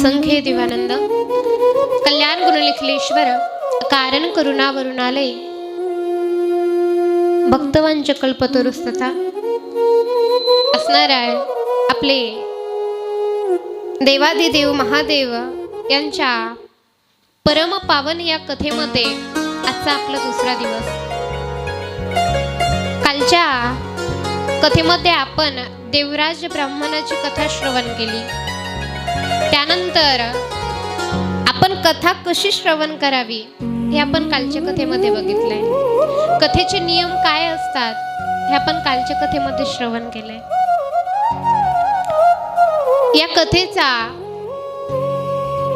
संख्ये दिवानंद कल्याण गुणलिखलेश्वर कारण करुणा वरुणालय भक्तवांच कल्पतरुस्तथा असणार आहे आपले देवादिदेव महादेव यांच्या परम पावन या कथेमध्ये आजचा आपला दुसरा दिवस। कालच्या कथेमध्ये आपण देवराज ब्राह्मणाची कथा श्रवण केली। त्यानंतर आपण कथा कशी श्रवण करावी हे आपण कालच्या कथेमध्ये बघितलंय। कथेचे नियम काय असतात हे आपण कालच्या कथेमध्ये श्रवण केलंय। या कथेचा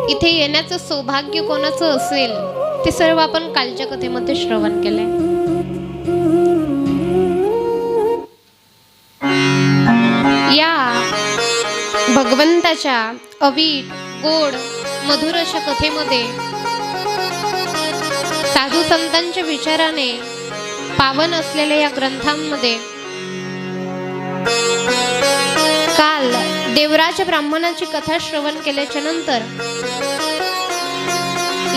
इथे येण्याचं सौभाग्य कोणाचं असेल ते सर्व आपण कालच्या कथेमध्ये श्रवण केलंय। या भगवंताच्या अवीट गोड मधुर अशा कथेमध्ये साधू संतांच्या विचाराने पावन असलेल्या या ग्रंथांमध्ये काल देवराज ब्राह्मणाची कथा श्रवण केल्याच्या नंतर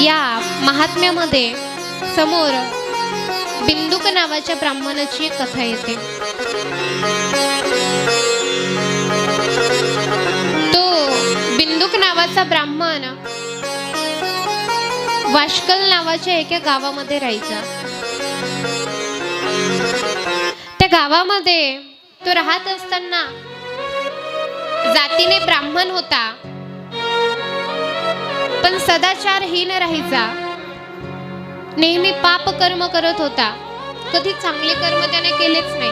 या महात्म्यामध्ये समोर बिंदुक नावाच्या ब्राह्मणाची एक कथा येते। तो बिंदुक नावाचा ब्राह्मण वाशकल नावाच्या एका गावामध्ये राहायचा। त्या गावामध्ये तो राहत असताना जातीने ब्राह्मण होता, पण सदाचारहीन राहायचा। नेहमी पाप कर्म करत होता, कधी चांगले कर्म त्याने केलेच नाही।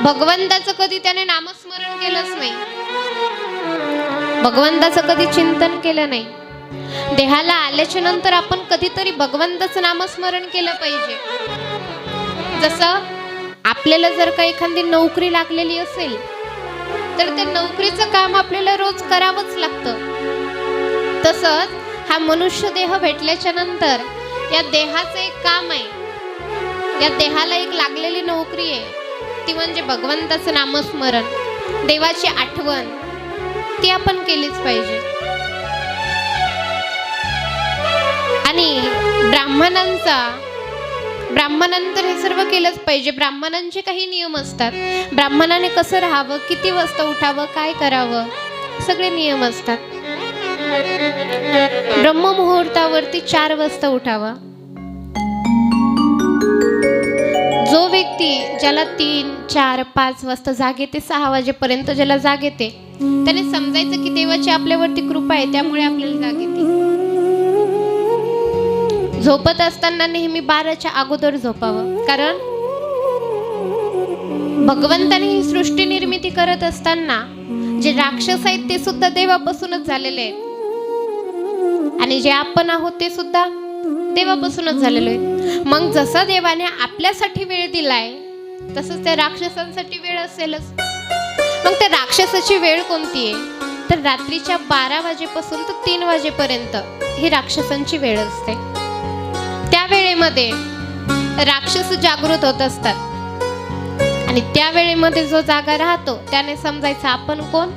भगवंताचं कधी त्याने नामस्मरण केलंच नाही, भगवंताचं कधी चिंतन केलं नाही। देहाला आल्याच्या नंतर आपण कधीतरी भगवंताचं नामस्मरण केलं पाहिजे। जसं आपल्याला जर का एखादी नोकरी लागलेली असेल तर त्या नोकरीचं काम आपल्याला रोज करावंच लागतं। तसंच हा मनुष्य देह भेटल्याच्या नंतर या देहाचं एक काम आहे, या देहाला एक लागलेली नोकरी आहे, ती म्हणजे भगवंताचं नामस्मरण, देवाची आठवण, ती आपण केलीच पाहिजे। आणि ब्राह्मणानंतर हे सर्व केलंच पाहिजे। ब्राह्मणांचे काही नियम असतात, ब्राह्मणाने कसं राहावं, किती वाजता उठावं, काय करावं, सगळे नियम असतात। ब्रह्ममुहूर्तावरती 4 वाजता उठावं। जो व्यक्ती ज्याला 3, 4, 5 वाजता जाग येते, 6 वाजेपर्यंत ज्याला जाग येते, त्याने समजायचं की देवाची आपल्यावरती कृपा आहे, त्यामुळे आपल्याला जाग येते। झोपत असताना नेहमी 12च्या अगोदर झोपावं, कारण भगवंताने ही सृष्टी निर्मिती करत असताना जे राक्षस आहेत ते सुद्धा देवापासूनच झालेले आहेत, आणि जे आपण आहोत ते सुद्धा देवापासूनच झालेलो आहे। मग जसं देवाने आपल्यासाठी वेळ दिलाय तसंच त्या राक्षसांसाठी वेळ असेलच। मग त्या राक्षसाची वेळ कोणती आहे तर रात्रीच्या 12 वाजेपासून तर 3 वाजेपर्यंत ही राक्षसांची वेळ असते। त्या वेळेमध्ये राक्षस जागृत होत असतात, आणि त्या वेळेमध्ये जो जागा राहतो त्याने समजायचं आपण कोण।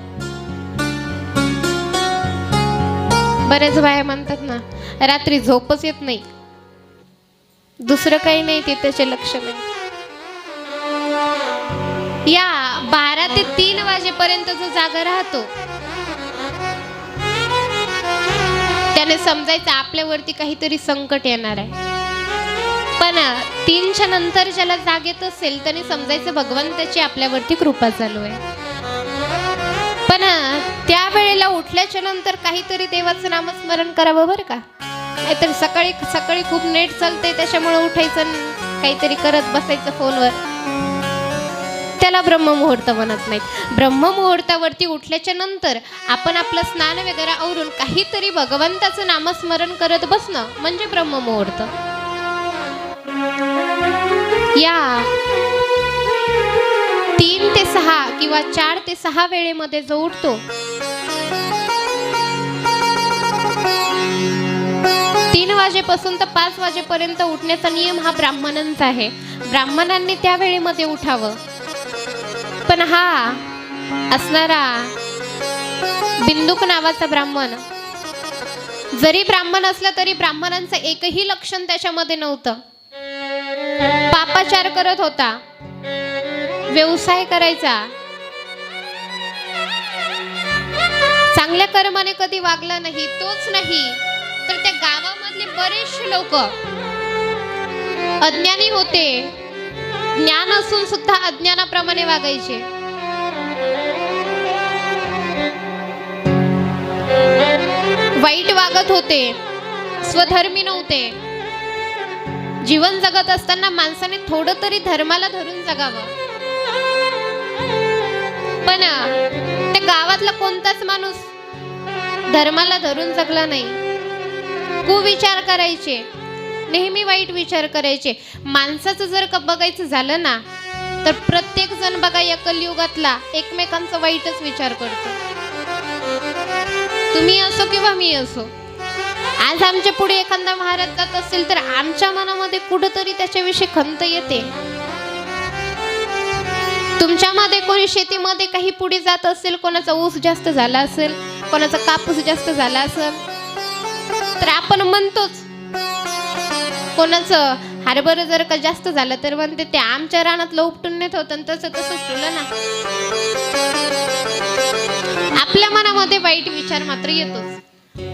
बरेच बाया म्हणतात ना, रात्री झोपच येत नाही, दुसरं काही नाही, ते त्याचे लक्ष नाही। या 12 ते 3 वाजेपर्यंत जो जागा राहतो त्याने समजायचं आपल्यावरती काहीतरी संकट येणार आहे। पण 3च्या नंतर ज्याला जाग येत असेल त्याने समजायचं भगवंताची आपल्यावरती कृपा चालू आहे। पण त्या वेळेला उठल्याच्या नंतर काहीतरी देवाचं नामस्मरण करावं बरं का, नाहीतर सकाळी सकाळी खूप नेट चालते त्याच्यामुळे उठायचं काहीतरी करत बसायचं फोनवर, त्याला ब्रह्ममुहूर्त म्हणत नाहीत। ब्रह्ममुहूर्तावरती उठल्याच्या नंतर आपण आपलं स्नान वगैरे आवरून काहीतरी भगवंताचं नामस्मरण करत बसणं म्हणजे ब्रह्ममुहूर्त। या 3 ते 6 किंवा 4 ते 6 वेळेमध्ये जो उठतो 3 वाजेपासून तर 5 वाजेपर्यंत उठण्याचा नियम हा ब्राह्मणांचा आहे। ब्राह्मणांनी त्या वेळेमध्ये उठावं। पण हा असणारा बिंदुक नावाचा ब्राह्मण, जरी ब्राह्मण असला तरी ब्राह्मणांचं एकही लक्षण त्याच्यामध्ये नव्हतं. पापाचार करत होता, व्यवसाय करायचा, चांगल्या कर्माने कधी वागला नाही. तोच नाही तर त्या गावामधले बरेचसे लोक अज्ञानी होते, ज्ञान असून सुद्धा अज्ञानाप्रमाणे वागायचे. वाईट वागत होते, स्वधर्मी नव्हते. जीवन जगत असताना माणसाने थोडं तरी धर्माला धरून जगावं. पण त्या गावातला कोणताच माणूस धर्माला धरून जगला नाही. कुविचार करायचे, नेहमी वाईट विचार करायचे. माणसाचं जर का बघायचं झालं ना तर प्रत्येक जण बघा या कलियुगातला एकमेकांचा वाईटच विचार करतो. तुम्ही असो किंवा मी असो, आज आमच्या पुढे एखादा महाराज जात असेल तर आमच्या मनामध्ये कुठंतरी त्याच्याविषयी खंत येते. तुमच्यामध्ये कोणी शेतीमध्ये काही पुढे जात असेल, कोणाचा ऊस जास्त झाला असेल, कोणाचा कापूस जास्त झाला असेल तर आपण म्हणतोच. कोणाचं हरभर जर का जास्त झालं तर म्हणते ते आमच्या रानातलं उपटून नेत होतं, तसं तसंच ठेवलं ना. आपल्या मनामध्ये वाईट विचार मात्र येतोच.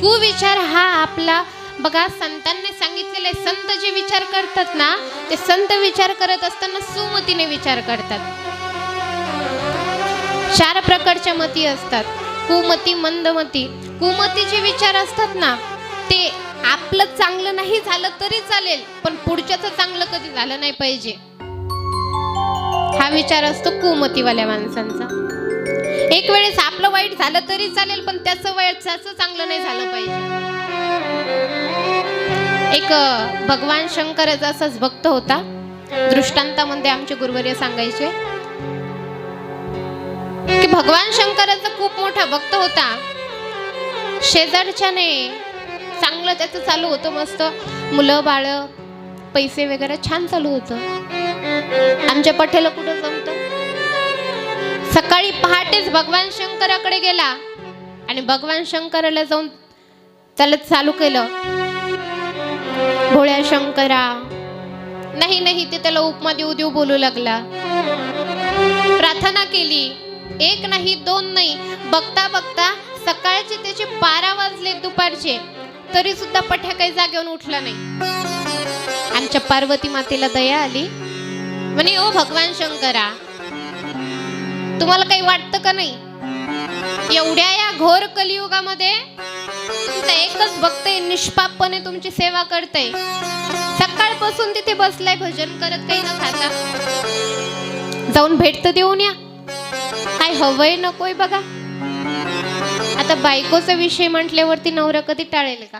कुविचार हा आपला बघा संतांनी सांगितलेले आहे. संत जे विचार करतात ना ते संत विचार करत असताना सुमतीने विचार करतात. 4 प्रकारच्या मती असतात, कुमती, मंदमती. कुमतीचे विचार असतात ना ते आपलं चांगलं नाही झालं तरी चालेल पण पुढच्याचं चांगलं कधी झालं नाही पाहिजे, हा विचार असतो कुमतीवाल्या माणसांचा. एक वेळेस आपलं वाईट झालं तरी चालेल पण त्याचं चांगलं नाही झालं पाहिजे. एक भगवान शंकराचा असाच भक्त होता. दृष्टांतामध्ये आमचे गुरुवर्य सांगायचे की भगवान शंकराचा खूप मोठा भक्त होता. शेजारच्याने चांगलं त्याचं चालू होतं, मस्त मुलं बाळ पैसे वगैरे छान चालू होतं. आमच्या पठ्याला कुठं जमतं. सकाळी पहाटेच भगवान शंकराकडे गेला आणि भगवान शंकराला जाऊन त्याला चालू केलं, भोळ्या शंकरा. नाही ते त्याला उपमा देऊ बोलू लागला. प्रार्थना केली, 1 नाही 2 नाही, बघता बघता सकाळचे त्याचे 12 वाजले दुपारचे, तरी सुद्धा पठ्या काही जागेवरून उठला नाही. आमच्या पार्वती मातेला दया आली, म्हणे ओ भगवान शंकरा, तुम्हाला काही वाटतं का नाही, एवढ्या या घोर कलियुगामध्ये तुमचा एकच भक्त आहे, निष्पापपणे तुमची सेवा करतय, सकाळपासून तिथे बसलाय भजन करत काही न खाता, जाऊन भेट तर देऊन या, काय हवंय नकोय बघा. आता बायकोचा विषय म्हटल्यावरती नवरा कधी टाळेल का.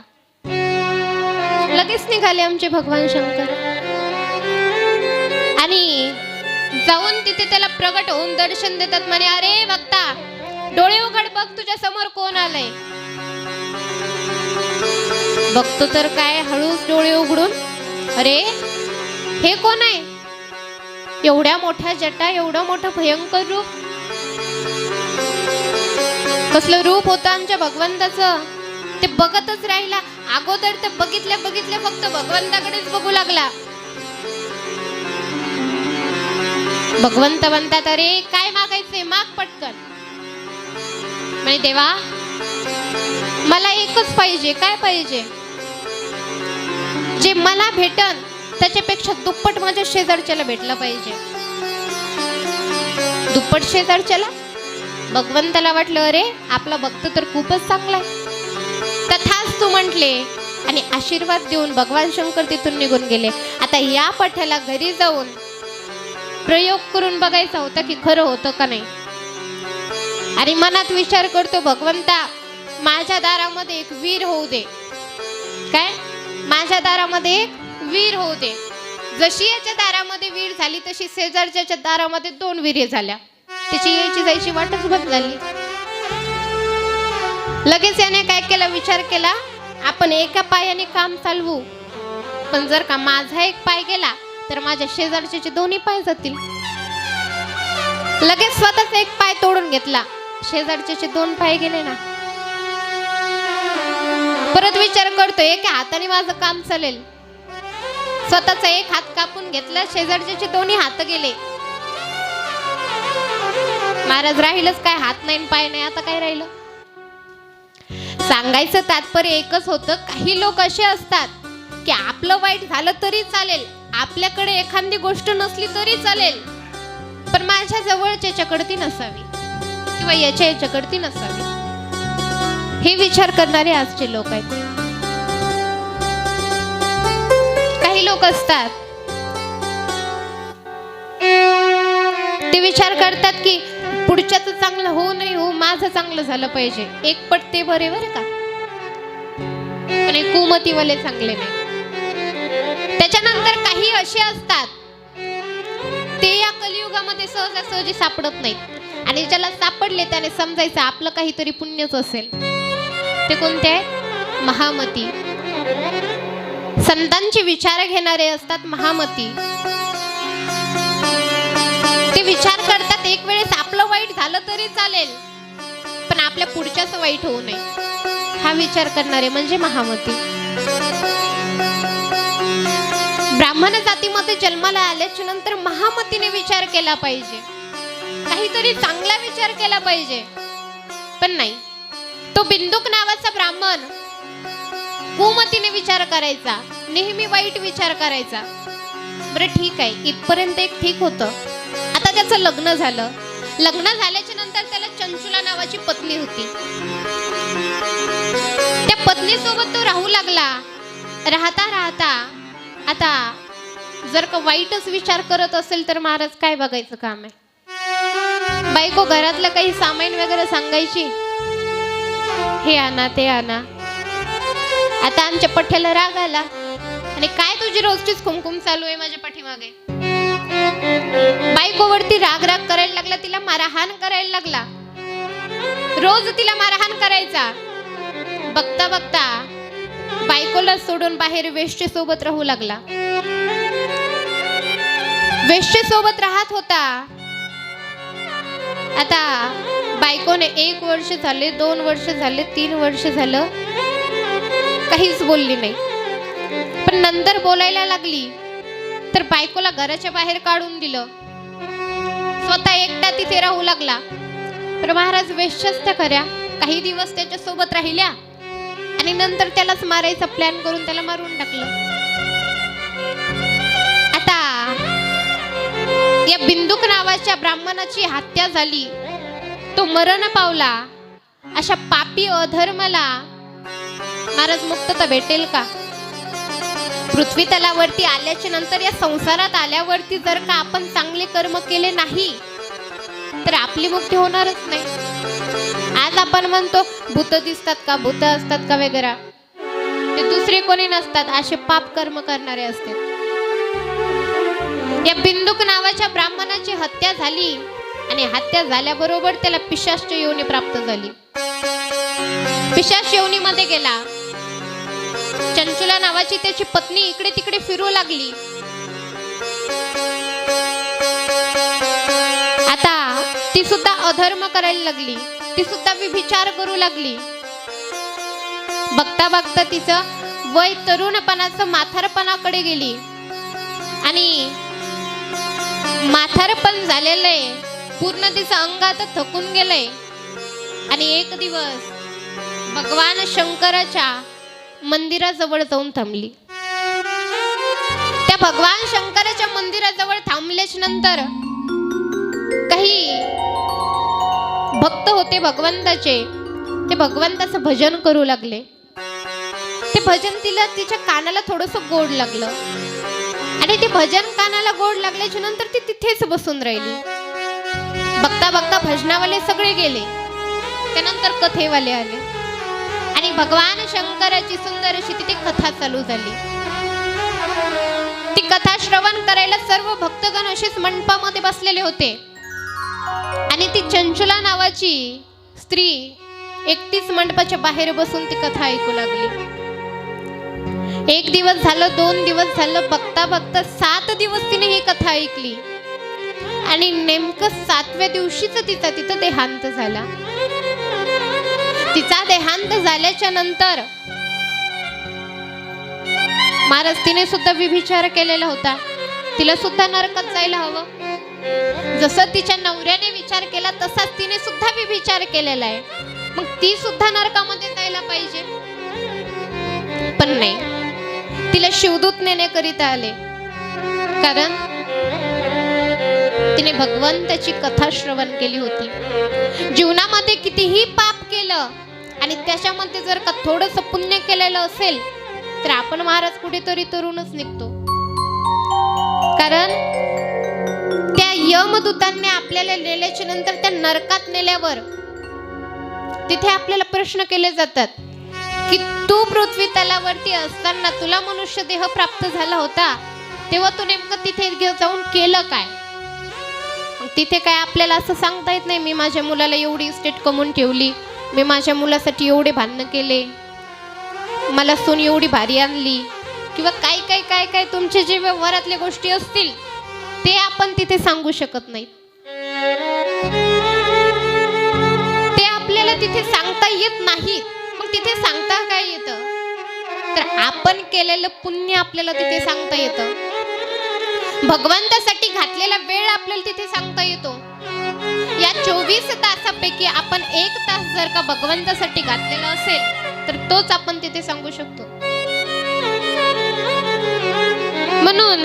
लगेच निघाले आमचे भगवान शंकर आणि जाऊन तिथे त्याला प्रगट होऊन दर्शन देतात. म्हणे अरे भक्ता, डोळे उघड, बघ तुझ्या समोर कोण आलंय. बघतो तर काय, हळूच डोळे उघडून, अरे हे कोण आहे, एवढ्या मोठ्या जटा, एवढं मोठं भयंकर रूप. कसलं रूप होतं आमच्या भगवंताचं. ते बघतच राहिला. अगोदर तर बघितल्या फक्त भगवंताकडेच बघू लागला. भगवंत म्हणतात अरे काय मागायचंय, माग पटकन. म्हणे देवा मला एकच पाहिजे. काय पाहिजे, जे मला भेटन त्याच्यापेक्षा दुप्पट माझ्या शेजारच्याला भेटलं पाहिजे. दुप्पट शेजारच्याला. भगवंताला वाटलं अरे आपला भक्त तर खूपच चांगला आहे. तथाच तू म्हटले आणि आशीर्वाद देऊन भगवान शंकर तिथून निघून गेले. आता या पठ्याला घरी जाऊन प्रयोग करून बघायचा होता की खरं होतं का नाही. आणि मनात विचार करतो, भगवंता माझ्या दारामध्ये एक वीर होऊ दे. काय, माझ्या दारामध्ये एक वीर होऊ दे. जशी याच्या दारामध्ये वीर झाली तशी शेजारच्या दारामध्ये 2 वीर्य झाल्या. त्याची यायची जायची वाटच बंद झाली. लगेच याने काय केला, विचार केला आपण एका पायाने काम चालवू, पण जर का माझा एक पाय गेला तर माझ्या शेजारचे 2 पाय जातील. लगेच स्वतःचा एक पाय तोडून घेतला. शेजारचे 2 पाय गेले ना, विचार करतो एका हाताने माझं काम चालेल, स्वतःचा एक हात कापून घेतला, शेजारच्याचे दोन्ही हात गेले. महाराज राहिलंच काय, हात नाही पाय नाही, आता काय राहिलं. सांगायचं तात्पर्य एकच होतं, काही लोक असे असतात की आपलं वाईट झालं तरी चालेल, आपल्याकडे एखादी गोष्ट नसली तरी चालेल, पण माझ्या जवळच्याकडे ती नसावी किंवा याच्याकडे ती नसावी, हे विचार करणारे आजचे लोक आहेत. काही लोक असतात ते विचार करतात की पुढच्याचं चांगलं होऊ नाही हो, माझं चांगलं झालं पाहिजे. एक पट ते बरे बरं का, पण कुमतीवाले चांगले नाही. त्याच्यानंतर काही असे असतात ते या कलियुगामध्ये सहजासहजी सापडत नाहीत, आणि ज्याला सापडले त्याने समजायचं आपलं काहीतरी पुण्यच असेल. ते कोणते आहेत? महामती. संतांचे विचार घेणारे असतात महामती. ते विचार करतात एक वेळेस आपलं वाईट झालं तरी चालेल, पण आपल्या पुढच्याच वाईट होऊ नये, हा विचार करणारे म्हणजे महामती. ब्राह्मण जातीमध्ये जन्माला आल्याच्या नंतर महामतीने विचार केला पाहिजे, काहीतरी चांगला विचार केला पाहिजे, पण नाही. तो बिंदुक नावाचा ब्राह्मण कुमतीने विचार करायचा, नेहमी वाईट विचार करायचा. बरं ठीक आहे, इथपर्यंत एक ठीक होतं. आता त्याचं लग्न झालं. लग्न झाल्याच्या नंतर त्याला चंचुला नावाची पत्नी होती. त्या पत्नी सोबत तो राहू लागला. राहता राहता आता जर का वाईटच विचार करत असेल तर महाराज काय बघायचं काम आहे. बायको घरातलं काही सामान वगैरे सांगायची, हे आणा ते आणा. आता आमच्या पठ्याला राग आला, आणि काय तुझी रोजचीच कुमकुम चालू आहे माझ्या पाठीमागे. बायकोवरती राग राग करायला लागला, तिला मारहाण करायला लागला. रोज तिला मारहाण करायचा. बघता बघता बायकोला सोडून बाहेर वेश्ये सोबत राहू लागला. वेश्ये सोबत राहत होता. आता बायकोने 1 वर्ष झाले, 2 वर्ष झाले, 3 वर्ष झालं, काहीच बोलली नाही. पण नंतर बोलायला लागली तर बायकोला घराच्या बाहेर काढून दिलं. स्वतः एकटा तिथे राहू लागला. तर महाराज वेश्याच त्या खऱ्या काही दिवस त्याच्या सोबत राहिल्या, आणि नंतर त्यालाच मारायचा प्लॅन करून त्याला मारून टाकलं. आता या बिंदुक नावाच्या ब्राह्मणाची हत्या झाली, तो मरण पावला. अशा पापी अधर्माला महाराज मुक्तता भेटेल का? पृथ्वी तलावरती आल्याच्या नंतर, या संसारात आल्यावरती जर का आपण चांगले कर्म केले नाही तर आपली मुक्ती होणारच नाही. आज आपण म्हणतो भूत दिसतात का, भूत असतात का वगैरे, ते दुसरे कोणी नसतात, असे पाप कर्म करणारे असतात. या बिंदुक नावाच्या ब्राह्मणाची हत्या झाली, आणि हत्या झाल्याबरोबर त्याला पिशाच योनी प्राप्त झाली. पिशाच योनीमध्ये गेला. चंचुला नावाची त्याची पत्नी इकडे तिकडे फिरू लागली. आता ती सुद्धा अधर्म करायला लागली, ती सुद्धा विभिचार करू लागली. बघता बघता तिचं वय तरुणपणाचं म्हातारपणाकडे गेली, आणि म्हातारपण झालेलंय, पूर्ण तिचं अंग आता थकून गेलंय. आणि एक दिवस भगवान शंकराच्या मंदिराजवळ जाऊन थांबली. त्या भगवान शंकराच्या मंदिराजवळ थांबल्याच्या नंतर काही भक्त होते भगवंताचे, ते भगवंताचं भजन करू लागले. ते भजन तिच्या कानाला थोडस गोड लागलं, आणि ते भजन कानाला गोड लागल्याच्या नंतर ती तिथेच बसून राहिली. बघता बघता भजनावाले सगळे गेले. त्यानंतर कथेवाले आले, आणि भगवान शंकराची सुंदर अशी तिथे कथा चालू झाली. ती कथा श्रवण करायला सर्व भक्तगण असेच मंडपामध्ये बसलेले होते, आणि ती चंचुला नावाची स्त्री एकटीच मंडपाच्या बाहेर बसून ती कथा ऐकू लागली. 1 दिवस झालं, 2 दिवस झालं, बघता बघता 7 दिवस तिने ही कथा ऐकली, आणि नेमकं 7व्या दिवशीच तिचा तिथं देहांत झाला. तिचा देहांत झाल्याच्या नंतर महाराज तिने सुद्धा विभिचार केलेला होता, तिला सुद्धा नरकात जायला हवं. जसं तिच्या नवऱ्याने विचार केला तसाच तिने सुद्धा विभिचार केलेला आहे. मग ती सुद्धा नरकामध्ये जायला पाहिजे. पण नाही, तिला शिवदूत नेण्याकरिता आले. कारण तिने भगवंताची कथा श्रवण केली होती. जीवनामध्ये कितीही पाप केलं आणि त्याच्यामध्ये जर का थोडंसं पुण्य केलेलं असेल तर आपण महाराज कुठेतरी तरुणच निघतो. कारण त्या यमदूतांनी आपल्याला नेल्याच्या नंतर त्या नरकात नेल्यावर तिथे आपल्याला प्रश्न केले जातात की तू पृथ्वी तलावरती असताना तुला मनुष्य देह प्राप्त झाला होता, तेव्हा तू नेमकं तिथे जाऊन केलं काय. तिथे काय आपल्याला असं सांगता येत नाही, मी माझ्या मुलाला एवढी इस्टेट कमवून ठेवली, मी माझ्या मुलासाठी एवढे भांडणं केले, मला सून एवढी भारी आणली, किंवा काय काय काय काय तुमचे जे व्यवहारातल्या गोष्टी असतील ते आपण तिथे सांगू शकत नाही. ते आपल्याला तिथे सांगता येत नाही. मग तिथे सांगता काय येतं, तर आपण केलेलं पुण्य आपल्याला तिथे सांगता येतं. भगवंतासाठी घातलेला वेळ आपल्याला तिथे सांगता येतो. या 24 तासापैकी आपण 1 तास जर का भगवंतासाठी घातलेला असेल तर तोच आपण तिथे सांगू शकतो. म्हणून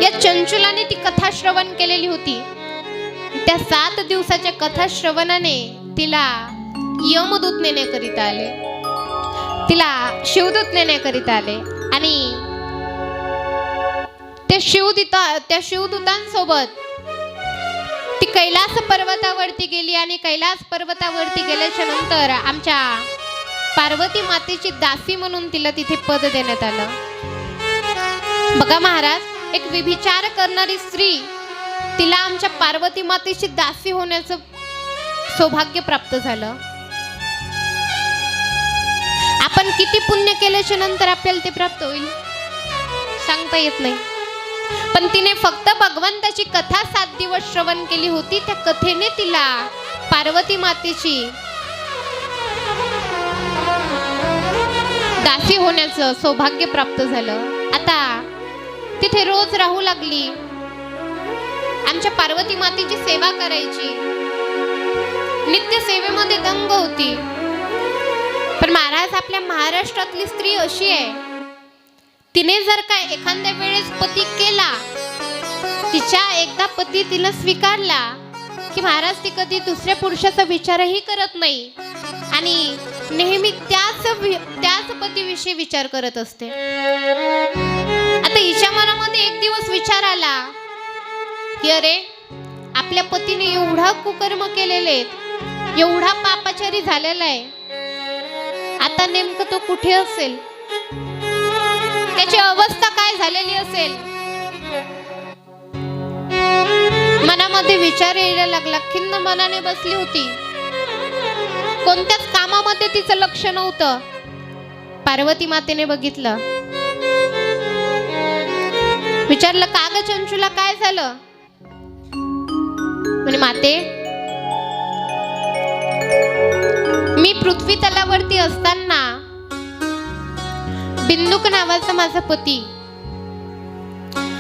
या चंचुलाने ती कथा श्रवण केलेली होती. त्या 7 दिवसाच्या कथा श्रवणाने तिला यमदूत नेण्याकरिता आले, तिला शिवदूत नेण्याकरिता आले. आणि त्या शिवदूतांसोबत ती कैलास पर्वतावरती गेली. आणि कैलास पर्वतावरती गेल्याच्या नंतर आमच्या पार्वती मातेची दासी म्हणून तिला तिथे पद देण्यात आलं. बघा महाराज, एक विभिचार करणारी स्त्री, तिला आमच्या पार्वती मातेची दासी होण्याचं सौभाग्य प्राप्त झालं. आपण किती पुण्य केल्याच्या नंतर आपल्याला ते प्राप्त होईल सांगता येत नाही. पण तिने फक्त भगवंताची कथा 7 दिवस श्रवण केली होती. त्या कथेने तिला पार्वती मातेची दासी होण्याचं सौभाग्य प्राप्त झालं. आता तिथे रोज राहू लागली, आमच्या पार्वती मातेची सेवा करायची, नित्य सेवेमध्ये दंग होती. पण महाराज, आपल्या महाराष्ट्रातली स्त्री अशी आहे, तिने जर का एखाद्या वेळेस पती केला, तिच्या एकदा पती तिला स्वीकारला की महाराज ती कधी दुसऱ्या पुरुषाचा विचारही करत नाही आणि नेहमी त्याच पतीविषयी विचार करत असते. आता हिच्या मनामध्ये एक दिवस विचार आला की अरे, आपल्या पतीने एवढा कुकर्म केलेले, एवढा पापाचारी झालेला आहे, आता नेमकं तो कुठे असेल, त्याची अवस्था काय झालेली असेल. मनामध्ये विचार यायला लागला. खिन्न मनाने बसली होती, कोणत्याच कामामध्ये तिचं लक्ष नव्हतं. पार्वती मातेने बघितलं, विचारलं, का ग चंचुला, काय झालं. म्हणे, माते, मी पृथ्वी तलावरती असताना बिंदुक नावाचा माझा पती,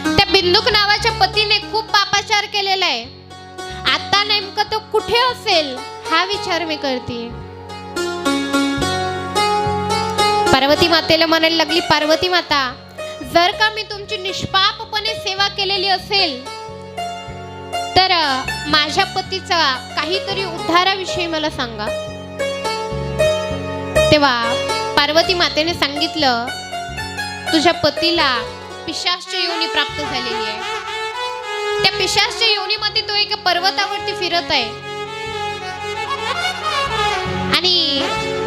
त्या बिंदुक नावाच्या पतीने खूप पापाचार केलेला आहे. आता नेमकं तो कुठे असेल हा विचार मी करते. पार्वती मातेला म्हणायला लागली, पार्वती माता, जर का मी तुमची निष्पापपणे सेवा केलेली असेल तर माझ्या पतीचा काहीतरी उद्धाराविषयी मला सांगा. तेव्हा पार्वती मातेने सांगितलं, तुझ्या पतीला पिशाच्य योनी प्राप्त झालेली आहे. त्या पिशाच्य योनीमध्ये तो एका पर्वतावरती फिरत आहे. आणि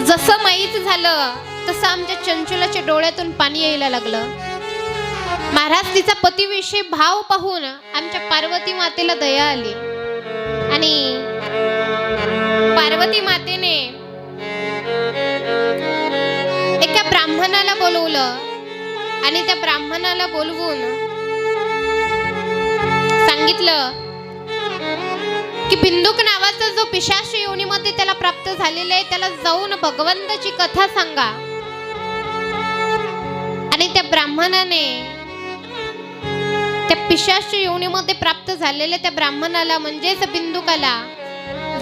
जसं माहीत झालं तसं आमच्या चंचुलाच्या डोळ्यातून पाणी यायला लागलं. महाराज, तिचा पतीविषयी भाव पाहून आमच्या पार्वती मातेला दया आली. आणि पार्वती मातेने एका ब्राह्मणाला बोलवलं आणि त्या ब्राह्मणाला बोलवून सांगितलं की बिंदुक नावाचा जो पिशाच योनीमध्ये त्याला प्राप्त झालेला आहे, त्याला जाऊन भगवंताची कथा सांगा. आणि त्या ब्राह्मणाने त्या पिशाच योनीमध्ये प्राप्त झालेल्या त्या ब्राह्मणाला म्हणजेच बिंदुकाला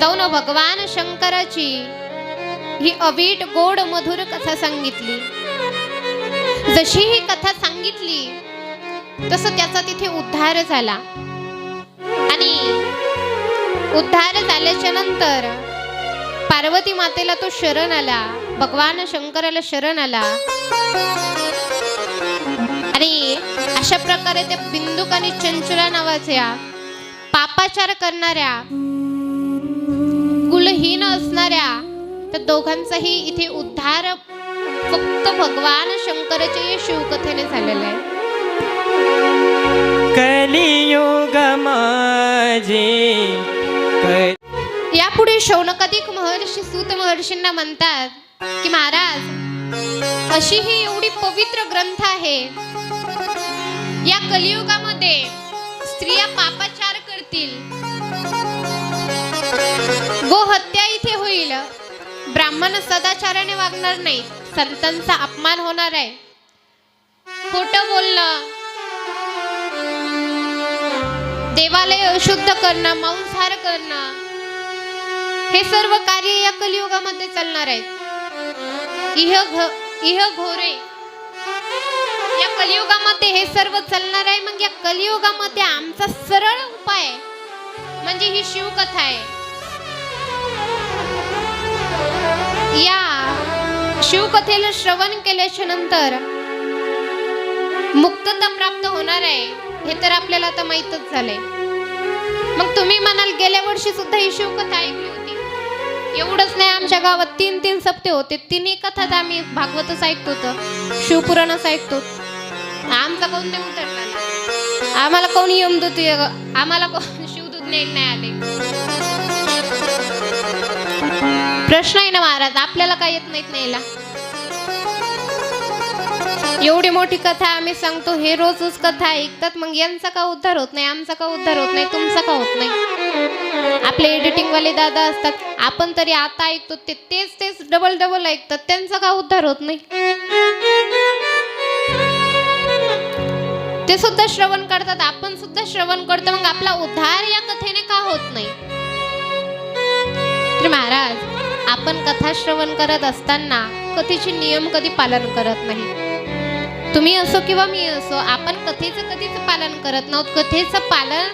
जाऊन भगवान शंकराची ही अवीट गोड मधुर कथा सांगितली. जशी ही कथा सांगितली तसं त्याचा तिथे उद्धार झाला. आणि उद्धार झाल्याच्या नंतर पार्वती मातेला तो शरण आला, भगवान शंकराला शरण आला. आणि अशा प्रकारे त्या बिंदुक आणि चंचला नावाच्या पापाचार करणाऱ्या कुलहीन असणाऱ्या त्या दोघांचाही इथे उद्धार फक्त भगवान शंकराच्या या शिवकथेने झालेला आहे. कलियुग माझे यापुढे शौनकादिक महर्षी सूत महर्षींना म्हणतात की महाराज, अशी ही एवढी पवित्र ग्रंथ आहे, या कलियुगामध्ये स्त्रिया पापाचार करतील, गोहत्या इथे होईल, ब्राह्मण सदाचाराने वागणार नाही, संतांचा अपमान होणार आहे, खोटं बोलणं, देवालय अशुद्ध करणं, मांसाहार करणं, हे सर्व कार्य या कलियुगामध्ये चालणार आहेत. इह घोरे या कलियुगामध्ये हे सर्व चालणार आहे. मग या कलियुगामध्ये आमचा सरळ उपाय म्हणजे ही शिवकथा आहे. या शिवकथेला श्रवण केल्याच्या नंतर मुक्तता प्राप्त होणार आहे हे तर आपल्याला आता माहीतच झालंय. मग तुम्ही म्हणाल गेल्या वर्षी सुद्धा ही शिवकथा ऐकली होती. एवढंच नाही, आमच्या गावात 3 सप्ते होते, 3 कथाच आम्ही भागवतच ऐकतो होतो, शिवपुराणच ऐकतो. आमचा कोण नाही उतरला, आम्हाला कोण यमदूत, आम्हाला कोण शिवदूत नाही आले. प्रश्न आहे ना महाराज, आपल्याला काय येत नाहीत न्यायला. एवढी मोठी कथा आम्ही सांगतो, हे रोजच कथा ऐकतात, मग यांचा का उद्धार होत नाही, आमचा का उद्धार होत नाही, तुमचा का होत नाही. आपले एडिटिंग वाले दादा असतात, आपण तरी आता ऐकतो तेच डबल ऐकतात, त्यांचा का उद्धार होत नाही. ते सुद्धा श्रवण करतात, आपण सुद्धा श्रवण करतो, मग आपला उद्धार या कथेने का होत नाही. तर महाराज, आपण कथा श्रवण करत असताना कथेचे नियम कधी पालन करत नाही. तुम्ही असो किंवा मी असो, आपण कथेचं कधीच पालन करत नव्हत. कथेचं पालन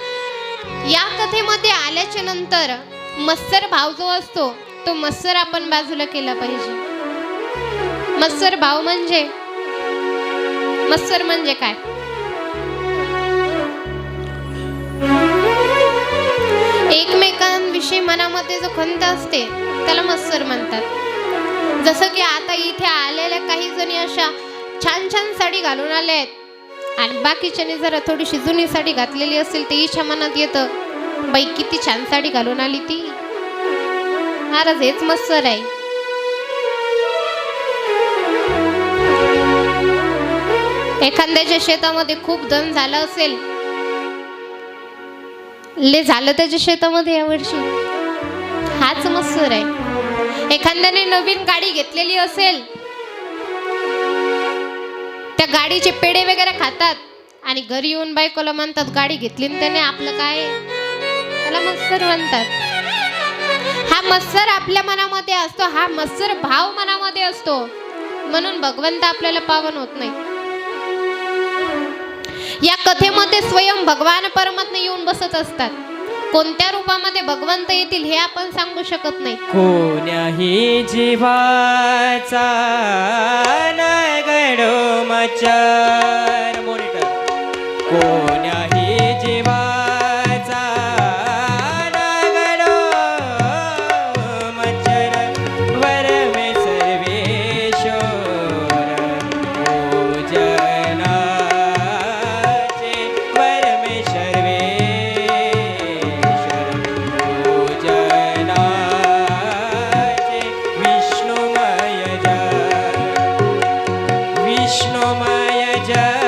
या कथेमध्ये आल्याच्या नंतर मत्सर भाव जो असतो तो मत्सर आपण बाजूला केला पाहिजे. मत्सर भाव म्हणजे काय? एकमेकांविषयी मनामध्ये जो खंत असते त्याला मत्सर म्हणतात. जसं की आता इथे आलेल्या काही जणी अशा छान साडी घालून आल्या आहेत आणि बाकीच्याने जरा थोडीशी जुनी साडी घातलेली असेल तर हिच्या मनात येतं, बाई किती छान साडी घालून आली ती. महाराज, हेच मत्सर आहे. एखाद्याच्या शेतामध्ये खूप धन झालं असेल, ले झालं त्याच्या शेतामध्ये यावर्षी, हाच मत्सर आहे. एखाद्याने नवीन गाडी घेतलेली असेल, त्या गाडीचे पेढे वगैरे खातात आणि घरी येऊन बायकोला म्हणतात गाडी घेतली ना त्याने, आपलं काय, त्याला मत्सर म्हणतात. हा मत्सर आपल्या मनामध्ये असतो, हा मत्सर भाव मनामध्ये असतो, म्हणून भगवंत आपल्याला पावन होत नाही. या कथेमध्ये स्वयं भगवान परमात्मा येऊन बसत असतात. कोणत्या रूपामध्ये भगवंत येतील हे आपण सांगू शकत नाही. कोण्याही जीवाचा नगडो मचर मॉनिटर, कोण्याही जीवाचा नगडो मचर, वरमे सर्वेश्वर पूजनाचे, वरमे सर्वेश्वर पूजनाचे, विष्णुमय जय, विष्णुमय जय,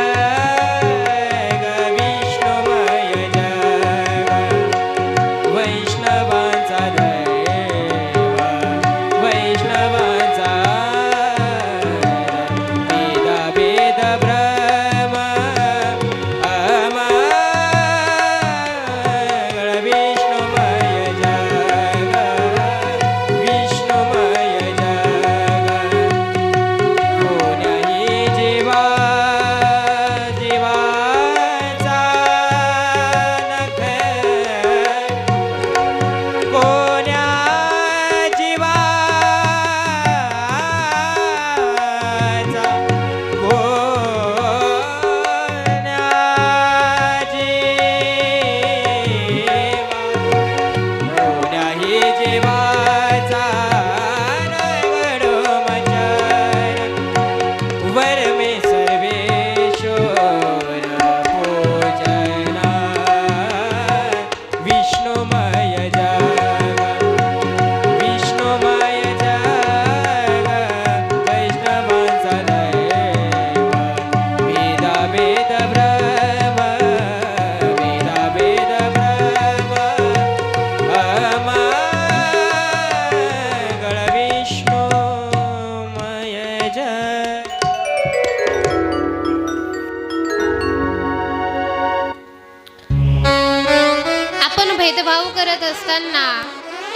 करत असताना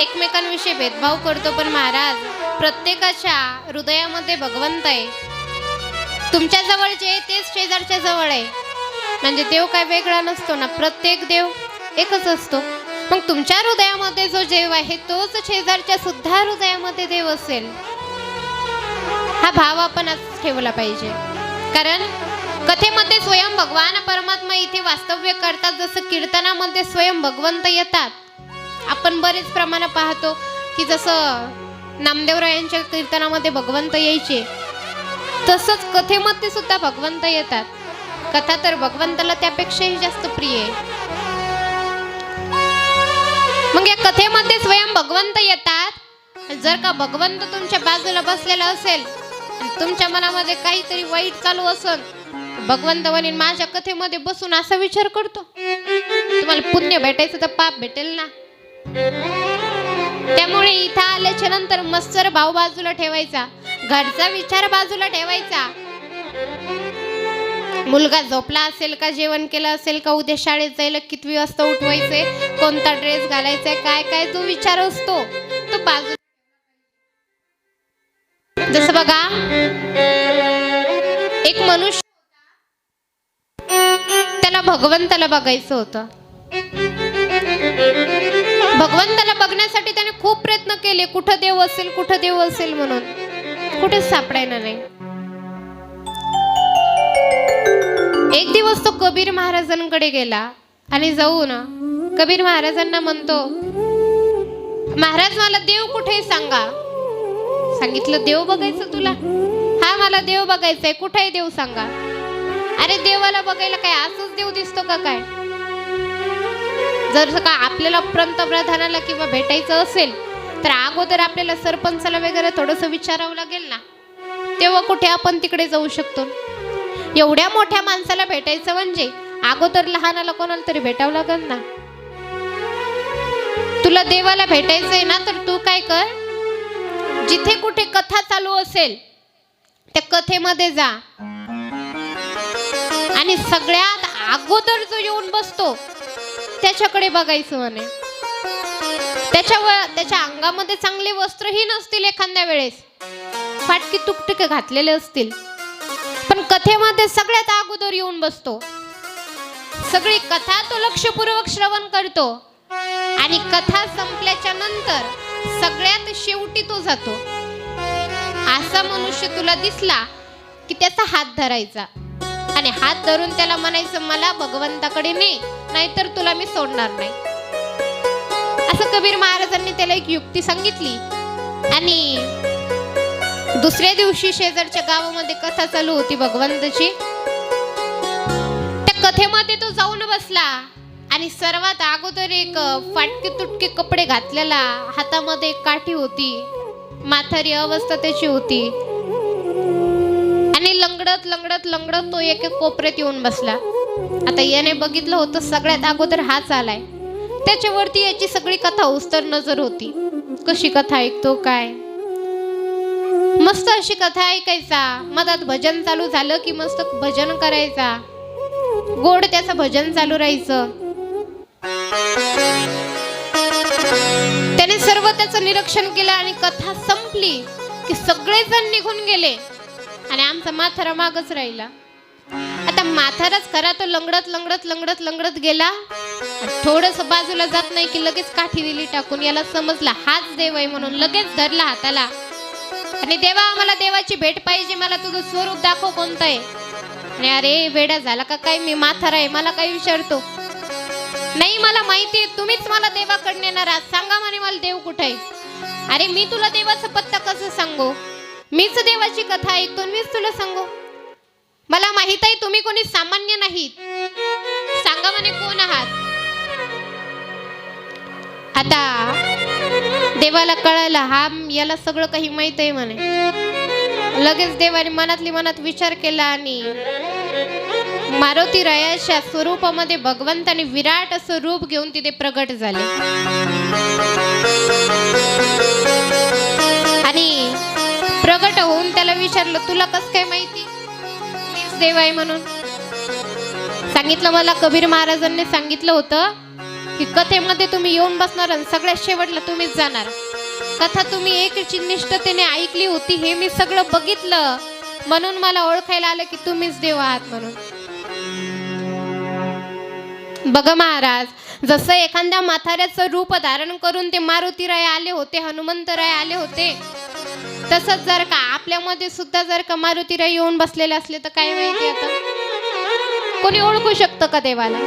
एकमेकांविषयी भेदभाव करतो, पण महाराज प्रत्येकाच्या हृदयामध्ये भगवंत आहे. तुमच्या जवळ जे तेच शेजारच्या जवळ आहे. म्हणजे देव काय वेगळा नसतो ना, प्रत्येक देव एकच असतो. मग तुमच्या हृदयामध्ये जो देव आहे तोच शेजारच्या सुद्धा हृदयामध्ये देव असेल. हा भाव आपण आज ठेवला पाहिजे. कारण कथेमध्ये स्वयं भगवान परमात्मा इथे वास्तव्य करतात, जसं कीर्तनामध्ये स्वयं भगवंत येतात. आपण बरेच प्रमाण पाहतो की जसं नामदेवरायांच्या कीर्तनामध्ये भगवंत यायचे, तसंच कथेमध्ये सुद्धा भगवंत येतात. कथा तर भगवंताला त्यापेक्षाही जास्त प्रिय आहे. मग या कथेमध्ये स्वयं भगवंत येतात. जर का भगवंत तुमच्या बाजूला बसलेला असेल आणि तुमच्या मनामध्ये काहीतरी वाईट चालू असेल, भगवंत म्हणेन माझ्या कथेमध्ये बसून असा विचार करतो, तुम्हाला पुण्य भेटायचं तर पाप भेटेल ना. त्यामुळे इथं आल्याच्या नंतर मत्सर भाव बाजूला ठेवायचा, घरचा विचार बाजूला ठेवायचा. मुलगा झोपला असेल का, जेवण केलं असेल का, उद्या शाळेत जायला किती वाजता उठवायचंय, कोणता ड्रेस घालायचाय, काय काय जो विचार असतो तो बाजूला. जसं बघा एक मनुष्य, त्याला भगवंताला बघायचं होतं. भगवंताला बघण्यासाठी त्याने खूप प्रयत्न केले, कुठं देव असेल कुठं देव असेल म्हणून, कुठेच सापडायला नाही. एक दिवस तो कबीर महाराजांकडे गेला आणि जाऊन कबीर महाराजांना म्हणतो, महाराज मला देव कुठे सांगा. सांगितलं देव बघायचं तुला, हा मला देव बघायचंय, कुठे आहे देव सांगा. अरे देवाला बघायला काय असंच देव दिसतो का काय. जर का आपल्याला पंतप्रधानाला किंवा भेटायचं असेल तर अगोदर आपल्याला सरपंचाला वगैरे थोडंसं विचारावं लागेल ना, तेव्हा कुठे आपण तिकडे जाऊ शकतो. एवढ्या मोठ्या माणसाला भेटायचं म्हणजे अगोदर लहानाला कोणाला तरी भेटावं लागेल ना. तुला देवाला भेटायचंय ना, तर तू काय कर, जिथे कुठे कथा चालू असेल त्या कथेमध्ये जा आणि सगळ्यात अगोदर जो येऊन बसतो त्याच्याकडे बघायचं म्हणे. त्याच्या अंगामध्ये चांगले वस्त्रही नसतील, एखाद्या वेळेस फाटकी तुकटुके घातलेले असतील, पण कथेमध्ये सगळ्यात अगोदर येऊन बसतो. सगळी कथा तो लक्षपूर्वक श्रवण करतो आणि कथा संपल्याच्या नंतर सगळ्यात शेवटी तो जातो. असा मनुष्य तुला दिसला की त्याचा हात धरायचा आणि हात धरून त्याला म्हणायचं मला भगवंताकडे ने, नाहीतर तुला मी सोडणार नाही. असं कबीर महाराजांनी त्याला एक युक्ती सांगितली. आणि दुसऱ्या दिवशी शेजारच्या गावामध्ये कथा चालू होती भगवंताची. त्या कथेमध्ये तो जाऊन बसला आणि सर्वात अगोदर एक फाटके तुटके कपडे घातलेला, हातामध्ये एक काठी होती, म्हातारी अवस्था त्याची होती आणि लंगडत लंगडत लंगडत तो एक कोपऱ्यात येऊन बसला. आता याने बघितलं होतं सगळ्यात अगोदर हाच आलाय, त्याच्यावरती याची सगळी कथा उस्तर नजर होती. कशी कथा ऐकतो काय, मस्त अशी कथा ऐकायचा. मधात भजन चालू झालं की मस्त भजन करायचा, गोड त्याचं भजन चालू राहायचं. त्याने सर्व त्याचं निरीक्षण केलं आणि कथा संपली की सगळेजण निघून गेले आणि आमचा म्हातारा मागच राहिला. आता म्हाताराच खरा तो लंगडत लंगडत लंगडत लंगडत गेला. थोडस बाजूला जात नाही की लगेच काठी दिली टाकून. याला समजला हाच देव आहे म्हणून लगेच धरला हाताला आणि देवा मला देवाची भेट पाहिजे, मला तुझं स्वरूप दाखव कोणतं आहे. आणि अरे वेडा झाला का काय, मी म्हातारा आहे, मला काय विचारतो. नाही मला माहिती आहे, तुम्हीच मला देवाकडे नेणार आहात, सांगा म्हणे मला देव कुठे आहे. अरे मी तुला देवाचा पत्ता कसं सांगू, मीच देवाची कथा ऐकतो, मीच तुला सांगू. मला माहित आहे तुम्ही कोणी सामान्य नाहीत, सांगा म्हणे कोण आहात. आता देवाला कळालं हा याला सगळं काही माहित आहे म्हणे. लगेच देवाने मनातली मनात विचार केला आणि मारुती रायाच्या स्वरूपामध्ये भगवंताने विराट असं रूप घेऊन तिथे प्रगट झाले. आणि प्रगट होऊन त्याला विचारलं तुला कसं काय माहिती मीच देव आहे म्हणून. सांगितलं मला कबीर महाराजांनी सांगितलं होतं की की कथेमध्ये तुम्ही येऊन बसणार आणि सगळ्यात शेवटला तुम्हीच जाणार. कथा तुम्ही एक निष्ठतेने ऐकली होती हे मी सगळं बघितलं, म्हणून मला ओळखायला आलं की तुम्हीच देव आहात म्हणून. बघा महाराज, जसं एखाद्या म्हाताऱ्याचं रूप धारण करून ते मारुतीराय आले होते, हनुमंतराय आले होते, तसंच जर का आपल्यामध्ये सुद्धा जर का मारुतीराय येऊन बसलेले असले तर काय माहिती, आता कोणी ओळखू शकतं का देवाला?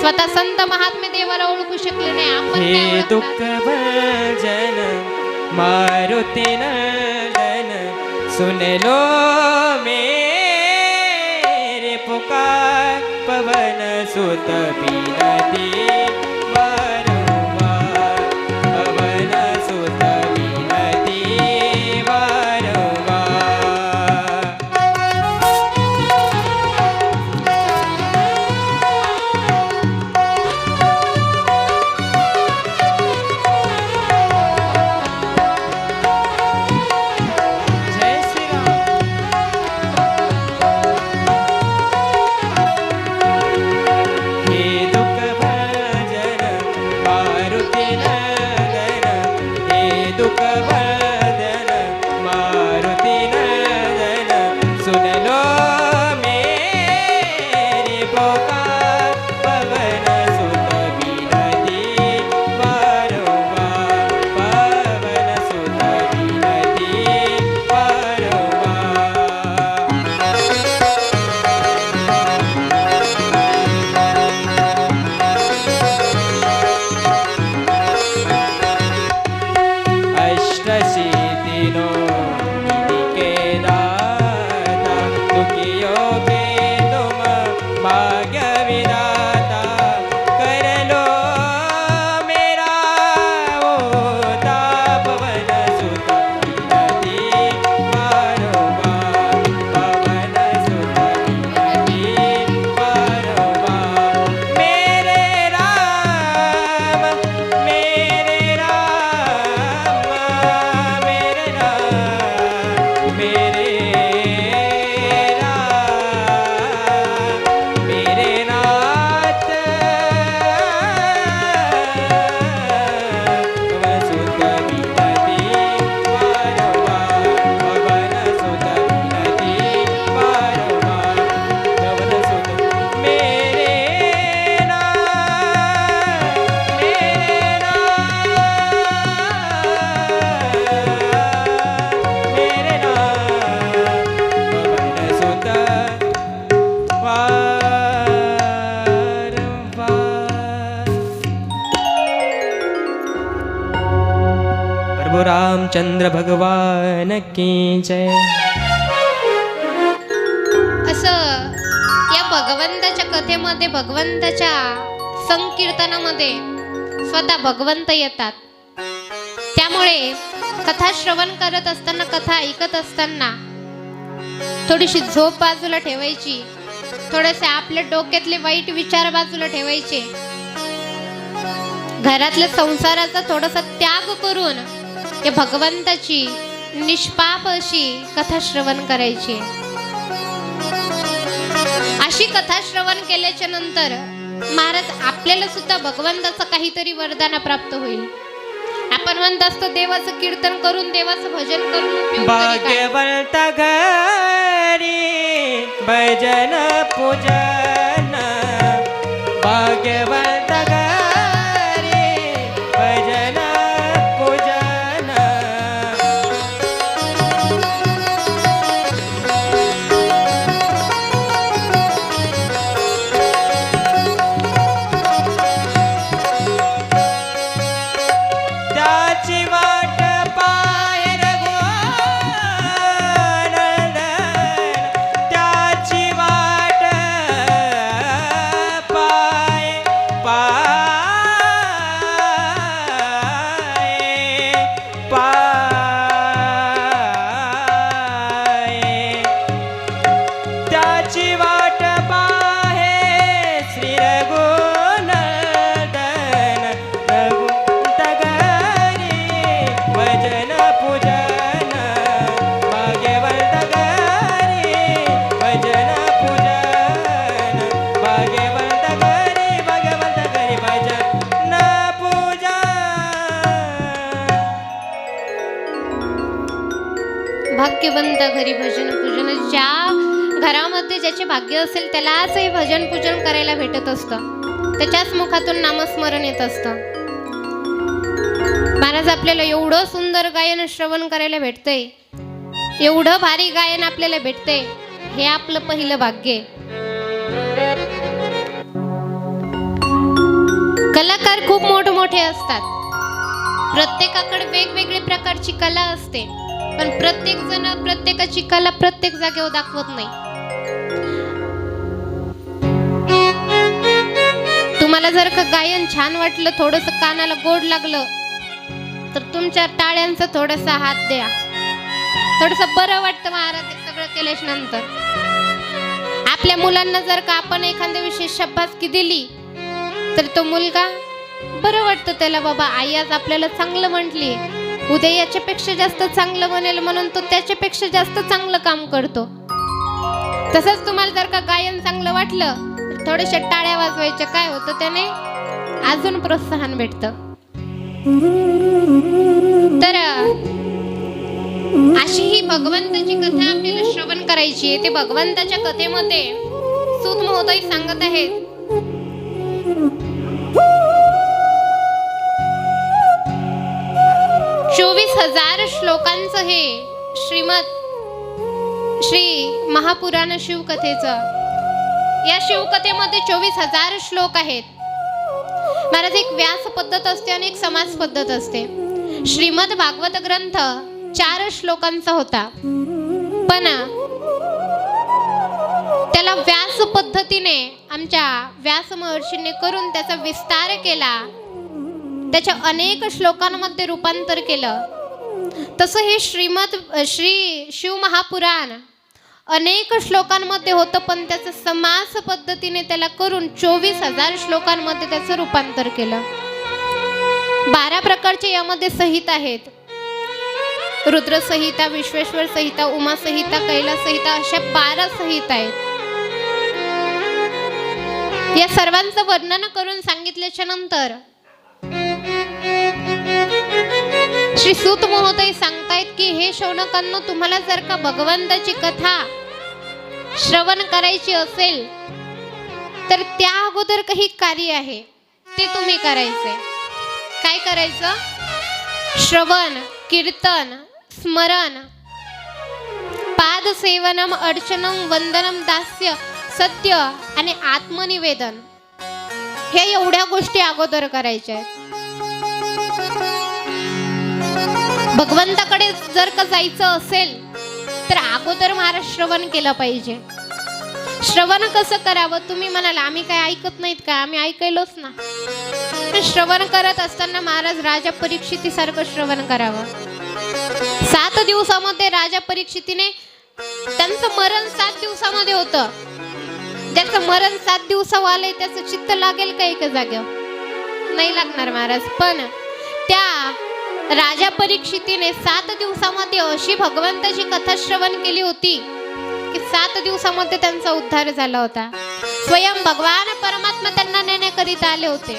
स्वतः संत महात्मे देवाला ओळखू शकले नाही, आपण काय हे ओळखणार? दुःख भजन मारुती नंदन सुन लो मेरे पुकार पवन सुत बिनती वारंवार पवन सुत बिनती वारंवार. जय श्रीराम. हे दुःख भजन मारुती नंदन हे दुःख भजन मारुती नंदन सुन लो मेरे पुकार पवन सुत बिनती वारंवार पवन सुत बिनती वारंवार. अष्टसिद्धिनो निधि के दाता दुखियों के तुम भाग्य विधाता कर लो मेरा होता पवन सुत बिनती वारंवार पवन सुत बिनती वारंवार. मेरे राम मेरे राम मेरे राम मेरे राम मेरे नाथ पवन सुत बिनती वारंवार पवन सुत बिनती वारंवार पवन सुत मेरे नाम मेरे नाम पवन सुत वारंवार. प्रभु रामचंद्र भगवान की जय. असं या भगवंताच्या कथेमध्ये, भगवंताच्या संकीर्तनामध्ये स्वतः भगवंत येतात. त्यामुळे कथा श्रवण करत असताना, कथा ऐकत असताना थोडीशी झोप बाजूला ठेवायची, थोडेसे आपल्या डोक्यातले वाईट विचार बाजूला ठेवायचे, घरातल्या संसाराचा थोडासा त्याग करून या भगवंताची निष्पाप अशी कथा श्रवण करायची. अशी कथा श्रवण केल्याच्या नंतर महाराज आपल्याला सुद्धा भगवंताचं काहीतरी वरदान प्राप्त होईल. आपण म्हणत असतो देवाचं कीर्तन करून, देवाचं भजन करून उपयोग तरी काय? भाग्यवंत घरी भजन पूजन भाग्यवंत घरी भजन पूजन. त्याची वाट पाय रघुनंदन त्याची वाट पाय पाय पाय त्याची वाट पाहे श्री रघुनंदन रघुत घरी भजन पूजन भाग्यवंत घरी भजन पूजन भाग्यवंत घरी भजन पूजन भाग्यवंत घरी भजन पूजन. ज्या घरामध्ये ज्याचे भाग्य असेल त्यालाच हे भजन पूजन करायला भेटत असतं, त्याच्याच मुखातून नामस्मरण येत असतं. महाराज आपल्याला एवढं सुंदर गायन श्रवण करायला भेटतंय, एवढं भारी गायन आपल्याला भेटतंय, हे आपलं पहिलं भाग्य आहे. कलाकार खूप मोठमोठे असतात, प्रत्येकाकडे वेगवेगळी प्रकारची कला असते, पण प्रत्येक जण प्रत्येकाची कला प्रत्येक जागेवर दाखवत नाही. तुम्हाला जर का गायन छान वाटलं, थोडंसं कानाला गोड लागलं, तर तुमच्या टाळ्यांचा थोडासा हात द्या. थोडंसं बरं वाटतं महाराज हे सगळं केल्याच्या नंतर. आपल्या मुलांना जर का आपण एखाद्या विशेष शाबासकी दिली, तर तो मुलगा बरं वाटतं त्याला, बाबा आई आज आपल्याला चांगलं म्हटली, उद्या याच्यापेक्षा जास्त चांगलं म्हणेल म्हणून तो त्याच्यापेक्षा जास्त चांगलं काम करतो. तसंच तुम्हाला जर का गायन चांगलं वाटलं, तर थोड्याशा टाळ्या वाजवायच्या, काय होतं त्याने अजून प्रोत्साहन भेटतं. तर अशी ही भगवंताची कथा आपल्याला श्रवण करायची आहे. ते भगवंताच्या कथेमध्ये सूत महोदय सांगत आहेत, 24,000 श्लोकांचं हे श्री महापुराण शिवकथेचं. या शिवकथेमध्ये 24,000 श्लोक आहेत. महाराज एक व्यास पद्धत असते आणि एक समास पद्धत असते. श्रीमद भागवत ग्रंथ 4 श्लोकांचा होता, पण त्याला व्यास पद्धतीने आमच्या व्यास महर्षींनी करून त्याचा विस्तार केला, त्याच्या अनेक श्लोकांमध्ये रूपांतर केलं. तसं हे श्री शिव महापुराण अनेक श्लोकांमध्ये होतं, पण त्याचं समास पद्धतीने त्याला करून 24,000 श्लोकांमध्ये त्याचं रूपांतर केलं. 12 प्रकारचे यामध्ये संहिता आहेत. रुद्र संहिता, विश्वेश्वर संहिता, उमा संहिता, कैलास संहिता, अशा 12 संहिता आहेत. या सर्वांचं वर्णन करून सांगितल्याच्या नंतर श्री सूत महोदय सांगतायत की हे शौनकांनो, तुम्हाला जर का भगवंताची कथा श्रवण करायची असेल, तर त्या अगोदर काही कार्य आहे ते तुम्ही करायचे. काय करायचं? श्रवण, कीर्तन, स्मरण, पादसेवनम, अर्चनम, वंदनम, दास्य, सत्य आणि आत्मनिवेदन, हे एवढ्या गोष्टी अगोदर करायच्या आहेत. भगवंताकडे जर का जायचं असेल तर अगोदर महाराज श्रवण केलं पाहिजे. श्रवण कसं करावं? तुम्ही म्हणाल आम्ही काय ऐकत नाहीत का? आम्ही ऐकलोच ना. श्रवण करत असताना महाराज राजा परीक्षितीसारखं श्रवण करावं. 7 दिवसामध्ये राजा परीक्षितीने, त्यांचं मरण 7 दिवसामध्ये होतं. ज्याचं मरण 7 दिवसावर आलंय त्याचं चित्त लागेल का एका जागेवर? नाही लागणार महाराज. पण त्या राजा परीक्षितीने 7 दिवसामध्ये अशी भगवंताची कथा श्रवण केली होती की 7 दिवसामध्ये त्यांचा उद्धार झाला होता. स्वयं भगवान परमात्मा त्यांना नेण्याकरिता आले होते.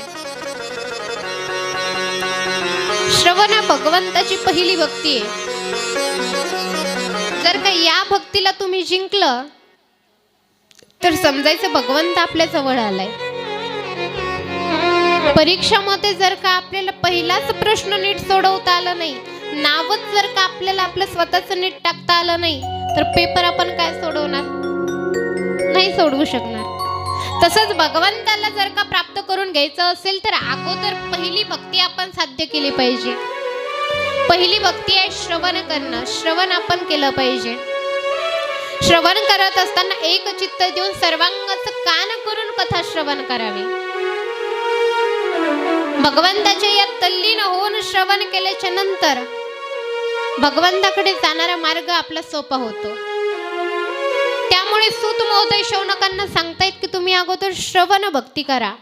श्रवण भगवंताची पहिली भक्ती आहे. जर का या भक्तीला तुम्ही जिंकलं तर समजायचं भगवंत आपल्या जवळ आलाय. परीक्षामध्ये जर का आपल्याला पहिलाच प्रश्न नीट सोडवता आला नाही, नावच जर का आपल्याला आपलं स्वतःचं नीट टाकता आलं नाही, तर पेपर आपण काय सोडवणार? नाही सोडवू शकणार. तसंच भगवंताला जर का प्राप्त करून घ्यायचं असेल तर अगोदर पहिली भक्ती आपण साध्य केली पाहिजे. पहिली भक्ती आहे श्रवण करणं. श्रवण आपण केलं पाहिजे. श्रवण करत असताना एक चित्त देऊन सर्वांगाचं कान करून कथा श्रवण करावी. भगवंताच्या या तल्लीन होऊन श्रवण केल्याच्या नंतर भगवंताकडे जाणारा मार्ग आपला सोपा होतो. त्यामुळे सूत महोदय शौनकांना सांगतायत की तुम्ही अगोदर श्रवण भक्ती करा.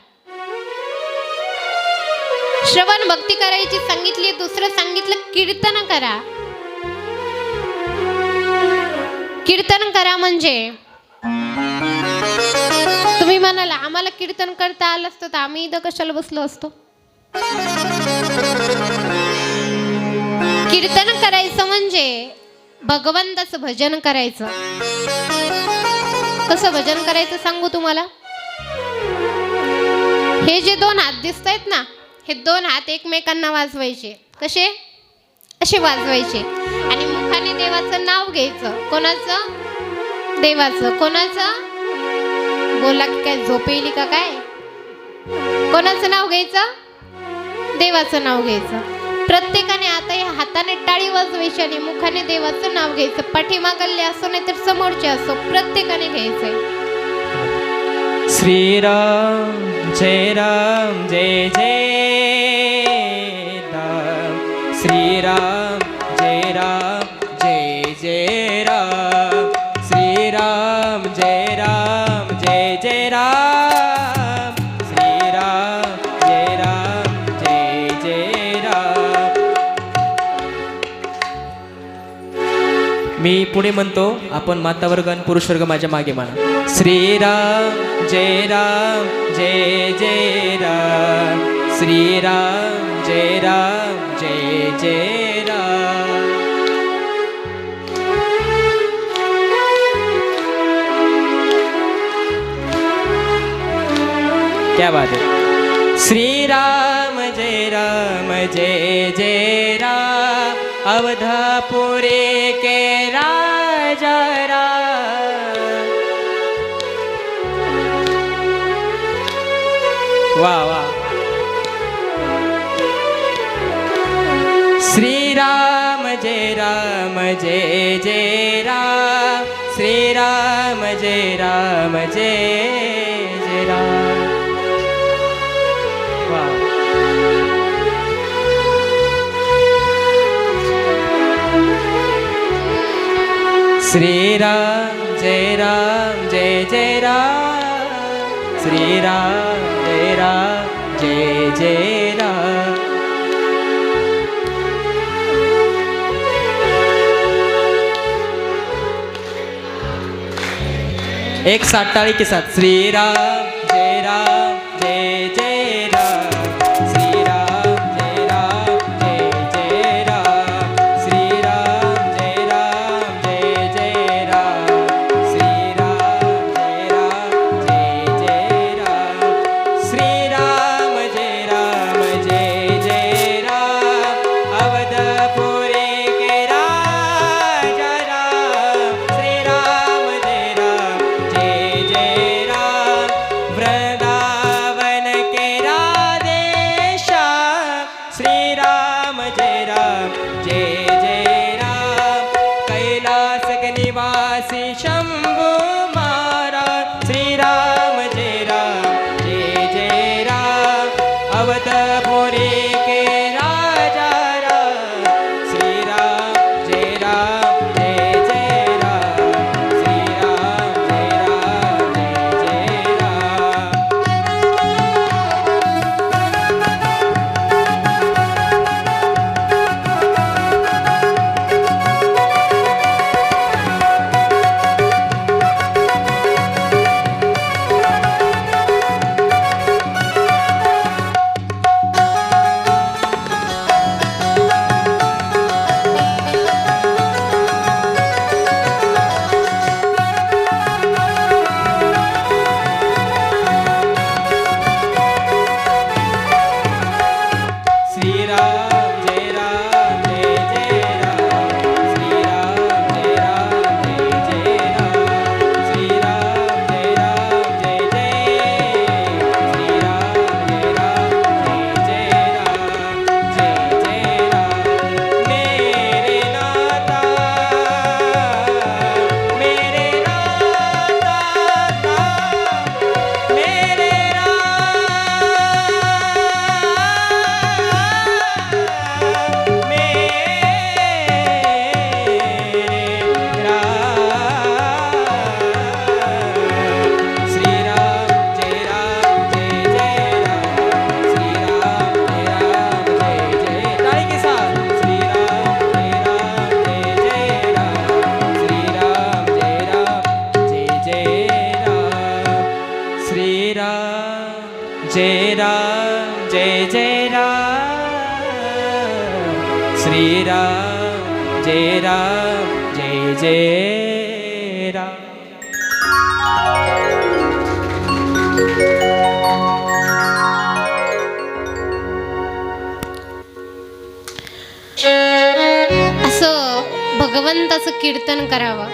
श्रवण भक्ती करायची सांगितली. दुसरं सांगितलं कीर्तन करा. कीर्तन करा म्हणजे तुम्ही म्हणाला आम्हाला कीर्तन करता आलं असतं तर आम्ही इथं कशाला बसलो असतो. कीर्तन करायचं म्हणजे भगवंताचं भजन करायचं. कसं भजन करायचं सांगू तुम्हाला. हे जे 2 हात दिसत आहेत ना, हे 2 हात एकमेकांना वाजवायचे. कसे? असे वाजवायचे आणि मुखाने देवाचं नाव घ्यायचं. कोणाचं? देवाचं. कोणाचं? बोला की काय झोप येईल का काय? कोणाचं नाव घ्यायचं? देवाचं नाव घ्यायचं. प्रत्येकाने आता या हाताने टाळी वाजवायची आणि मुखाने देवाचं नाव घ्यायचं. पाठीमागले असो नाही तर समोरचे असो, प्रत्येकाने घ्यायचंय. श्रीराम जय राम जय जय राम. श्रीराम जय राम जय जय राम. श्रीराम जय राम जय जय राम. श्रीराम जय राम जय जय राम. मी पुढे म्हणतो, आपण मातावर्ग आणि पुरुषवर्ग माझ्या मागे म्हणा. श्रीराम जय राम जय जय राम. श्रीराम जय राम जय जय राम. क्या बात है. श्रीराम जय जय राम. अवधपुरी के राजा राम. वाह वाह. श्रीराम जय जय राम. श्रीराम जय जय राम. वाह. श्रीराम जय जय राम. श्रीराम जय जय राम. एक साथ ताली के साथ. श्रीराम जय जय राम. श्रीराम जय जय राम. श्रीराम जय जय राम. श्रीराम जय जय राम. श्रीराम जय जय राम. अवधपुरी के राजा राम. श्रीराम जय जय राम. वृंदावन के राधेश्याम. श्रीराम जय जय राम. कैलास के निवासी शंभु महाराज. श्रीराम जय जय राम. अवधपुरी के राजा राम. श्रीराम जय जय राम. श्रीराम जय जय राम. श्रीराम जय जय राम. श्रीराम जय जय राम. श्रीराम जय जय. श्रीराम जय राम. जय जय राम. मेरे नाता मेरे नाता मेरे जय राम जय जय राम. श्रीराम जय जय राम. असं भगवंताचं कीर्तन करावं.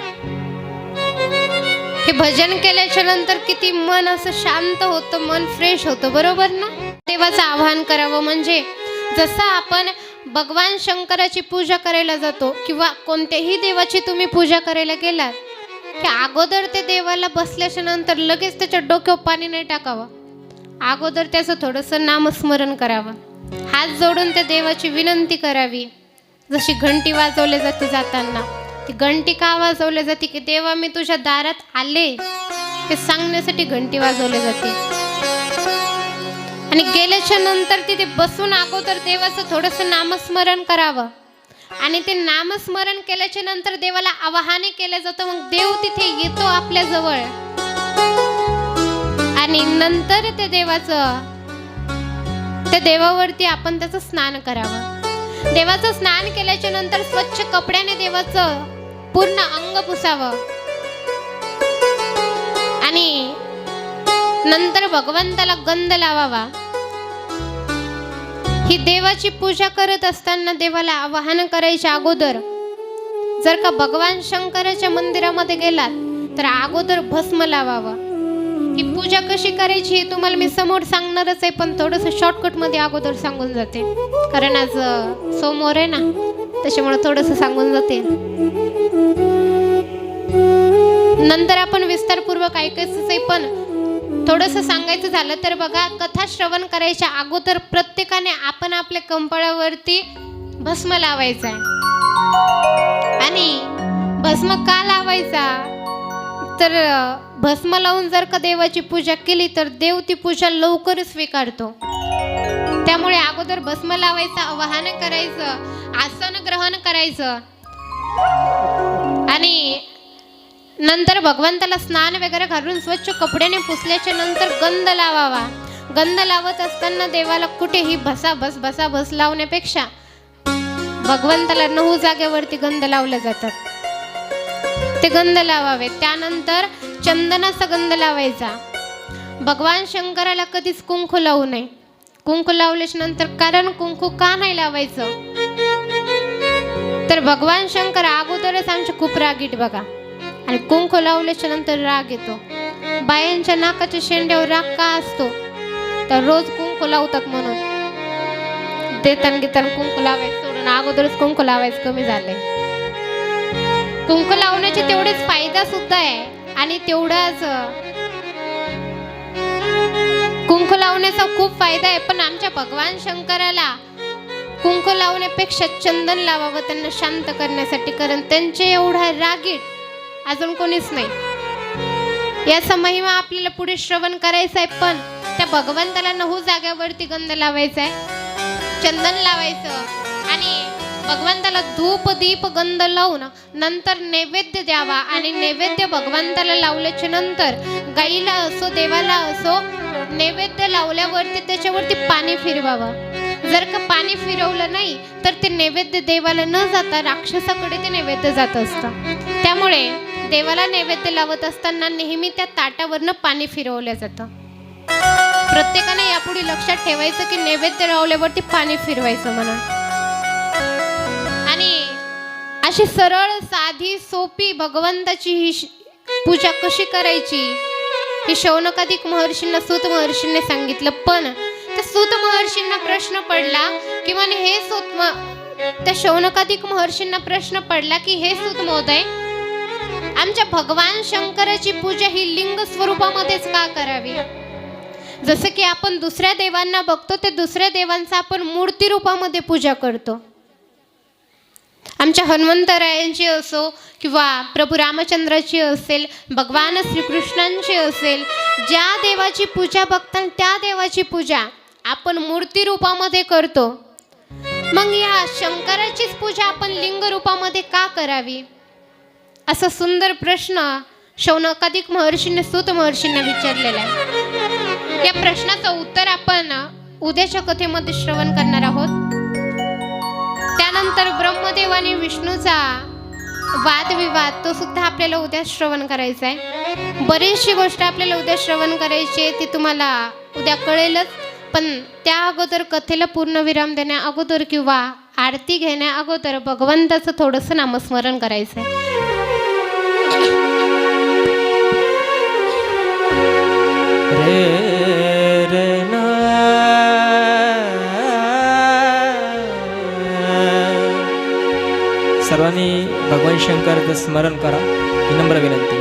हे भजन केल्याच्या नंतर किती मन असं शांत होतं, मन फ्रेश होतं, बरोबर ना. देवाचं आवाहन करावं म्हणजे जसं आपण भगवान शंकराची पूजा करायला जातो किंवा कोणत्याही देवाची तुम्ही पूजा करायला गेलात की अगोदर ते देवाला बसल्याच्या नंतर लगेच त्याच्या डोक्यावर पाणी नाही टाकावं. अगोदर त्याचं थोडंसं नामस्मरण करावं, हात जोडून त्या देवाची विनंती करावी. जशी घंटी वाजवली जाते जाताना, ती घंटी का वाजवली जाते की देवा मी तुझ्या दारात आले हे सांगण्यासाठी घंटी वाजवली जाते. आणि गेल्याच्या नंतर तिथे बसून अगोदर देवाचं थोडंसं नामस्मरण करावं. आणि ते नामस्मरण केल्याच्या नंतर देवाला आवाहन केलं जातं. मग देव तिथे येतो आपल्या जवळ. आणि नंतर त्या देवावरती आपण त्याचं स्नान करावं. देवाचं स्नान केल्याच्या नंतर स्वच्छ कपड्याने देवाचं पूर्ण अंग पुसावं. आणि नंतर भगवंताला गंध लावावा. ही देवाची पूजा करत असताना देवाला आवाहन करायच्या अगोदर जर का भगवान शंकराच्या मंदिरामध्ये गेलात तर अगोदर भस्म लावावं. ही पूजा कशी करायची हे तुम्हाला मी समोर सांगणारच आहे, पण थोडंसं शॉर्टकटमध्ये अगोदर सांगून जाते, कारण आज सोमवार आहे ना, त्याच्यामुळे थोडंसं सांगून जाते. नंतर आपण विस्तारपूर्वक ऐकायचंच आहे, पण थोडंसं सांगायचं झालं तर बघा, कथा श्रवण करायच्या अगोदर प्रत्येकाने आपण आपल्या कंपाळावरती भस्म लावायचा आहे. आणि भस्म का लावायचा तर भस्म लावून जर का देवाची पूजा केली तर देव ती पूजा लवकर स्वीकारतो. त्यामुळे अगोदर भस्म लावायचं, आवाहन करायचं, आसन ग्रहण करायचं. आणि नंतर भगवंताला स्नान वगैरे घालून स्वच्छ कपड्याने पुसल्याच्या नंतर गंध लावावा. गंध लावत असताना देवाला कुठेही भस लावण्यापेक्षा भगवंताला 9 जागेवरती गंध लावले जातात, ते गंध लावावे. त्यानंतर चंदनाचा गंध लावायचा. भगवान शंकराला कधीच कुंकू लावू नये. कुंकू लावल्याच्या नंतर, कारण कुंकू का नाही लावायचं तर भगवान शंकर अगोदरच आमचे खूप रागीट बघा. आणि कुंकू लावल्याच्या नंतर राग येतो. बायांच्या नाकाच्या शेंड्यावर राग का असतो तर रोज कुंकू लावतात म्हणून. देताना घेताना कुंकू लावायचं सोडून अगोदरच कुंकू लावायचं कमी झालंय. कुंकू लावण्याचे तेवढेच फायदा सुद्धा आहे आणि तेवढाच कुंकू लावण्याचा खूप फायदा आहे. पण आमच्या भगवान शंकराला कुंकू लावण्यापेक्षा चंदन लावावं त्यांना शांत करण्यासाठी, कारण त्यांचे एवढा रागीट अजून कोणीच नाही. याचा महिमा आपल्याला पुढे श्रवण करायचा आहे. पण त्या भगवंताला 9 जागेवरती गंध लावायचा आहे, चंदन लावायचं. आणि भगवंताला धूप दीप गंध लावून नंतर नैवेद्य द्यावा. आणि नैवेद्य भगवंताला लावल्याच्या नंतर गाईला असो देवाला असो नैवेद्य लावल्यावरती त्याच्यावरती पाणी फिरवावं. जर का पाणी फिरवलं नाही तर ते नैवेद्य देवाला न जाता राक्षसाकडे ते नैवेद्य जात असतं. त्यामुळे देवाला नैवेद्य लावत असताना नेहमी त्या ताटावरनं पाणी फिरवलं जातं. प्रत्येकाने यापुढे लक्षात ठेवायचं की नैवेद्य लावल्यावरती पाणी फिरवायचं म्हणून. आणि अशी सरळ साधी सोपी भगवंताची ही पूजा कशी करायची हे शौनकादिक महर्षींना सूत महर्षींनी सांगितलं. पण त्या सूत महर्षींना प्रश्न पडला की म्हणे हे त्या शौनकादिक महर्षींना प्रश्न पडला की हे सूत महोदय, आमच्या भगवान शंकराची पूजा ही लिंग स्वरूपामध्येच का करावी? जसं की आपण दुसऱ्या देवांना बघतो ते दुसऱ्या देवांचा आपण मूर्ती रूपामध्ये पूजा करतो. आमच्या हनुमंतरायांची असो किंवा प्रभू रामचंद्राची असेल, भगवान श्रीकृष्णांची असेल, ज्या देवाची पूजा बघताना त्या देवाची पूजा आपण मूर्ती रूपामध्ये करतो. मग या शंकराचीच पूजा आपण लिंग रूपामध्ये का करावी? असा सुंदर प्रश्न शौनकादिक महर्षींनी सूत महर्षींना विचारलेला आहे. या प्रश्नाचं उत्तर आपण उद्याच्या कथेमध्ये श्रवण करणार आहोत. त्यानंतर ब्रह्मदेव आणि विष्णूचा वादविवाद तो सुद्धा आपल्याला उद्या श्रवण करायचा आहे. बरीचशी गोष्ट आपल्याला उद्या श्रवण करायची आहे, ती तुम्हाला उद्या कळेलच. पण त्या अगोदर कथेला पूर्णविराम देण्या अगोदर किंवा आरती घेण्या अगोदर भगवंताचं थोडंसं नामस्मरण करायचं आहे. रे रे ना सर्वांनी भगवान शंकराचं स्मरण करा ही नम्र विनंती.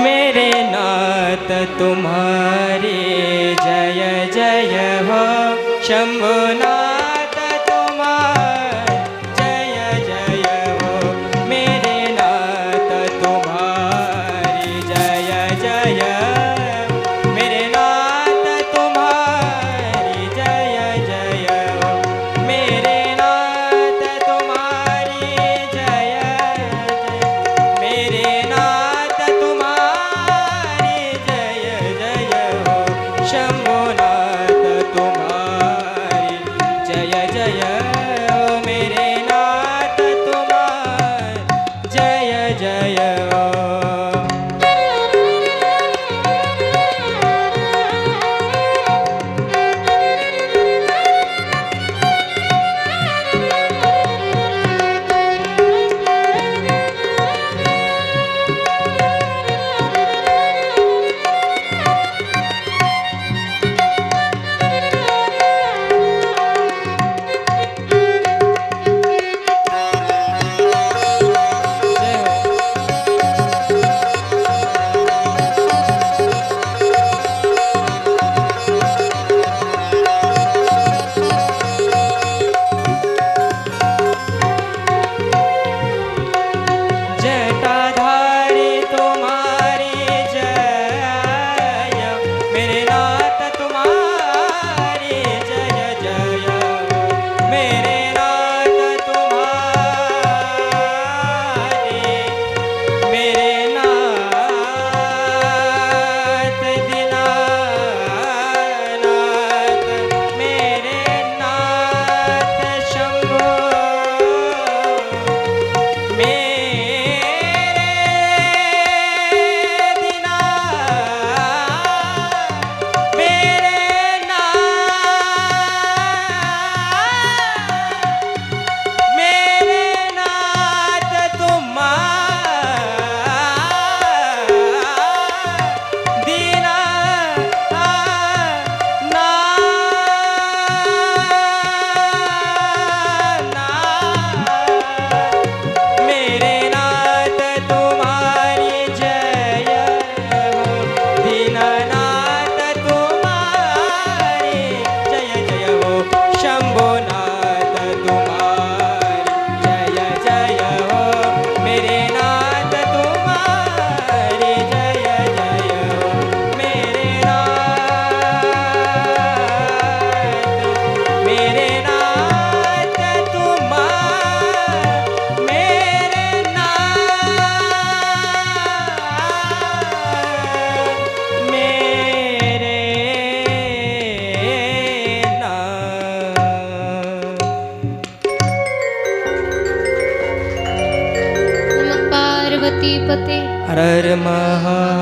मेरे नाथ तुम्हारे जय जय हो शंभुनाथ तुम्हारे जय जय हो. मेरे नाथ तुम्हारे जय जय. मेरे नाथ तुम्हारे जय जय हो. मेरे नाथ तुम्हारे जय जय. मेरे नाथ तुम्हारे जय जय हो शंभुनाथ तुम्हारे जय जय हो. मेरे नाथ तुम्हारे जय जय हो. जटाधारी तुम्हारी जय. मेरे नाथ तुम्हारी जय जय. मेरे नाथ तुम्हारी. मेरे नाथ दीनानाथ. मेरे नाथ शंभो. नमः पार्वती पते. हर हर महा